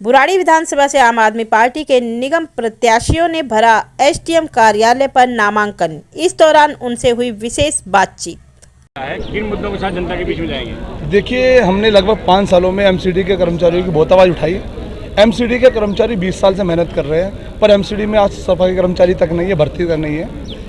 बुराड़ी विधानसभा से आम आदमी पार्टी के निगम प्रत्याशियों ने भरा एसडीएम कार्यालय पर नामांकन। इस दौरान उनसे हुई विशेष बातचीत। किन मुद्दों के साथ जनता के बीच में जाएंगे? देखिए, हमने लगभग 5 सालों में एमसीडी के कर्मचारियों की बहुत आवाज़ उठाई। एमसीडी के कर्मचारी 20 साल से मेहनत कर रहे हैं, पर एमसीडी में आज सफाई कर्मचारी तक नहीं है, भर्ती तक नहीं है।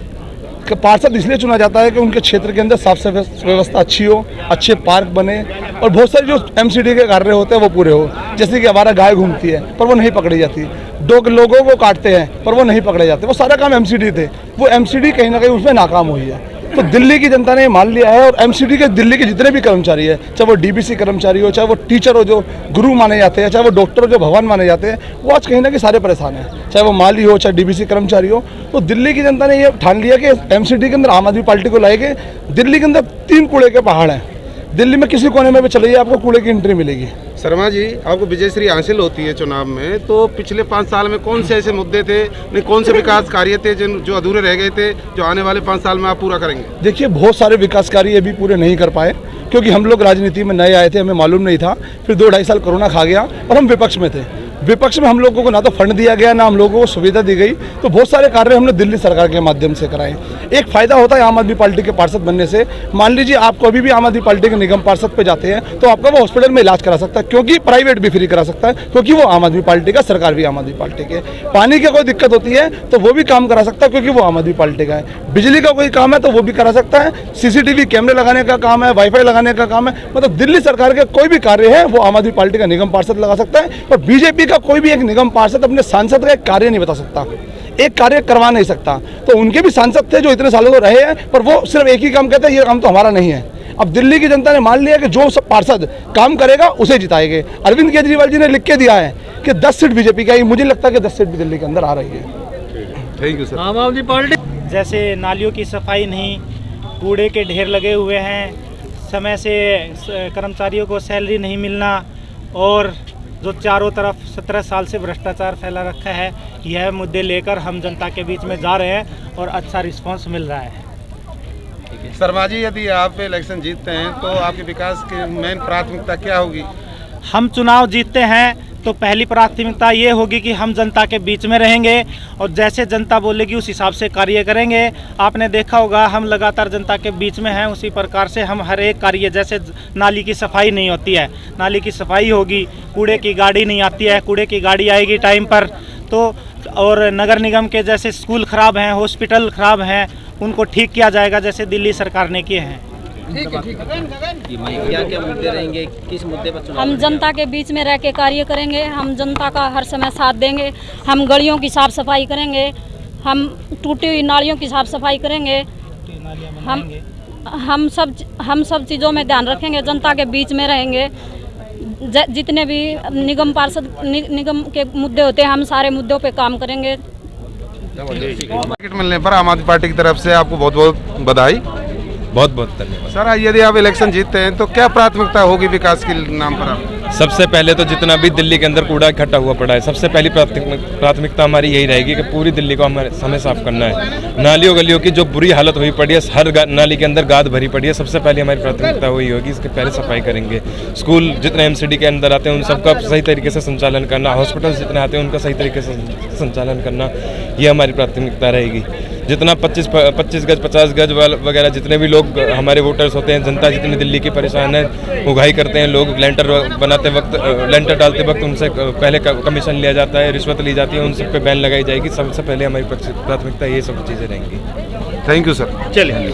पार्षद इसलिए चुना जाता है कि उनके क्षेत्र के अंदर साफ सफाई व्यवस्था अच्छी हो, अच्छे पार्क बने और बहुत सारे जो एमसीडी के कार्य होते हैं वो पूरे हो। जैसे कि हमारा गाय घूमती है पर वो नहीं पकड़ी जाती, डॉग लोगों को काटते हैं पर वो नहीं पकड़े जाते, वो सारा काम एमसीडी थे। वो एमसीडी कहीं ना कहीं उसमें नाकाम हुई है। तो दिल्ली की जनता ने मान लिया है और एमसीडी के दिल्ली के जितने भी कर्मचारी है, चाहे वो डीबीसी कर्मचारी हो, चाहे वो टीचर हो जो गुरु माने जाते हैं, चाहे वो डॉक्टर हो जो भगवान माने जाते हैं, वो आज कहीं ना कहीं सारे परेशान हैं। चाहे वो माली हो, चाहे डीबीसी कर्मचारी हो। तो दिल्ली की जनता ने ये ठान लिया कि एमसीडी के अंदर आम आदमी पार्टी को लाएंगे। दिल्ली के अंदर 3 कूड़े के पहाड़ हैं। दिल्ली में किसी कोने में भी चले जाइए आपको कूड़े की एंट्री मिलेगी। शर्मा जी, आपको विजयश्री हासिल होती है चुनाव में, तो पिछले 5 साल में कौन से ऐसे मुद्दे थे, नहीं कौन से विकास कार्य थे जो अधूरे रह गए थे, जो आने वाले 5 साल में आप पूरा करेंगे? देखिए, बहुत सारे विकास कार्य अभी पूरे नहीं कर पाए क्योंकि हम लोग राजनीति में नए आए थे, हमें मालूम नहीं था। फिर 2-2.5 साल कोरोना खा गया और हम विपक्ष में थे। विपक्ष में हम लोगों को ना तो फंड दिया गया, ना हम लोगों को सुविधा दी गई। तो बहुत सारे कार्य हमने दिल्ली सरकार के माध्यम से कराए। एक फ़ायदा होता है आम आदमी पार्टी के पार्षद बनने से। मान लीजिए आप कभी भी आम आदमी पार्टी के निगम पार्षद पे जाते हैं तो आपका वो हॉस्पिटल में इलाज करा सकता है, क्योंकि प्राइवेट भी फ्री करा सकता है, क्योंकि वो आम आदमी पार्टी का, सरकार भी आम आदमी पार्टी के। पानी की कोई दिक्कत होती है तो वो भी काम करा सकता है, क्योंकि वो आम आदमी पार्टी का है। बिजली का कोई काम है तो वो भी करा सकता है। CCTV कैमरे लगाने का काम है, वाईफाई लगाने का काम है। मतलब दिल्ली सरकार के कोई भी कार्य है वो आम आदमी पार्टी का निगम पार्षद लगा सकता है। और बीजेपी का कोई भी एक निगम पार्षद अपने सांसद का एक कार्य नहीं बता सकता, एक कार्य करवा नहीं सकता। तो उनके भी सांसद थे जो इतने सालों से रहे हैं, पर वो सिर्फ एक ही काम कहते हैं, ये काम तो हमारा नहीं है। अब दिल्ली की जनता ने मान लिया कि जो सब पार्षद काम करेगा उसे जिताएंगे। अरविंद केजरीवाल जी ने लिख के दिया है कि 10 सीट बीजेपी का ही। मुझे लगता है कि 10 सीट भी दिल्ली के अंदर आ रही है। Thank you sir. आम आदमी पार्टी जैसे नालियों की सफाई नहीं, कूड़े के ढेर लगे हुए हैं, समय से कर्मचारियों को सैलरी नहीं मिलना, और जो चारों तरफ 17 साल से भ्रष्टाचार फैला रखा है, यह मुद्दे लेकर हम जनता के बीच में जा रहे हैं और अच्छा रिस्पांस मिल रहा है। शर्मा जी, यदि आप इलेक्शन जीतते हैं तो आपके विकास की मेन प्राथमिकता क्या होगी? हम चुनाव जीतते हैं तो पहली प्राथमिकता ये होगी कि हम जनता के बीच में रहेंगे और जैसे जनता बोलेगी उस हिसाब से कार्य करेंगे। आपने देखा होगा हम लगातार जनता के बीच में हैं, उसी प्रकार से हम हर एक कार्य, जैसे नाली की सफाई नहीं होती है, नाली की सफाई होगी, कूड़े की गाड़ी नहीं आती है, कूड़े की गाड़ी आएगी टाइम पर। तो और नगर निगम के जैसे स्कूल ख़राब हैं, हॉस्पिटल ख़राब हैं, उनको ठीक किया जाएगा जैसे दिल्ली सरकार ने किए हैं। क्या क्या मुद्दे रहेंगे, किस मुद्दे पर चुनाव? हम जनता के बीच में रह के कार्य करेंगे, हम जनता का हर समय साथ देंगे, हम गलियों की साफ सफाई करेंगे, हम टूटी हुई नालियों की साफ सफाई करेंगे, हम सब चीज़ों में ध्यान रखेंगे, जनता के बीच में रहेंगे। जितने भी निगम पार्षद निगम के मुद्दे होते हैं, हम सारे मुद्दों पे काम करेंगे। टिकट मिलने पर आम आदमी पार्टी की तरफ से आपको बहुत बहुत बधाई। बहुत बहुत धन्यवाद सर, यदि आप इलेक्शन जीतते हैं तो क्या प्राथमिकता होगी विकास के नाम पर? आप सबसे पहले तो जितना भी दिल्ली के अंदर कूड़ा इकट्ठा हुआ पड़ा है, सबसे पहली प्राथमिकता हमारी यही रहेगी कि पूरी दिल्ली को हमें साफ करना है। नालियों गलियों की जो बुरी हालत हुई पड़ी है, हर नाली के अंदर गाद भरी पड़ी है, सबसे पहले हमारी प्राथमिकता वही होगी, इसके पहले सफाई करेंगे। स्कूल जितने एमसीडी के अंदर आते हैं उन सबका सही तरीके से संचालन करना, हॉस्पिटल जितने आते हैं उनका सही तरीके से संचालन करना, ये हमारी प्राथमिकता रहेगी। जितना 25 गज 50 गज वगैरह जितने भी लोग हमारे वोटर्स होते हैं, जनता जितनी दिल्ली की परेशान है, उगाही करते हैं लोग, लेंटर बनाते वक्त, लेंटर डालते वक्त उनसे पहले कमीशन लिया जाता है, रिश्वत ली जाती है, उन सब पे बैन लगाई जाएगी। सबसे पहले हमारी प्राथमिकता ये सब चीज़ें रहेंगी। Thank you sir. चलिए।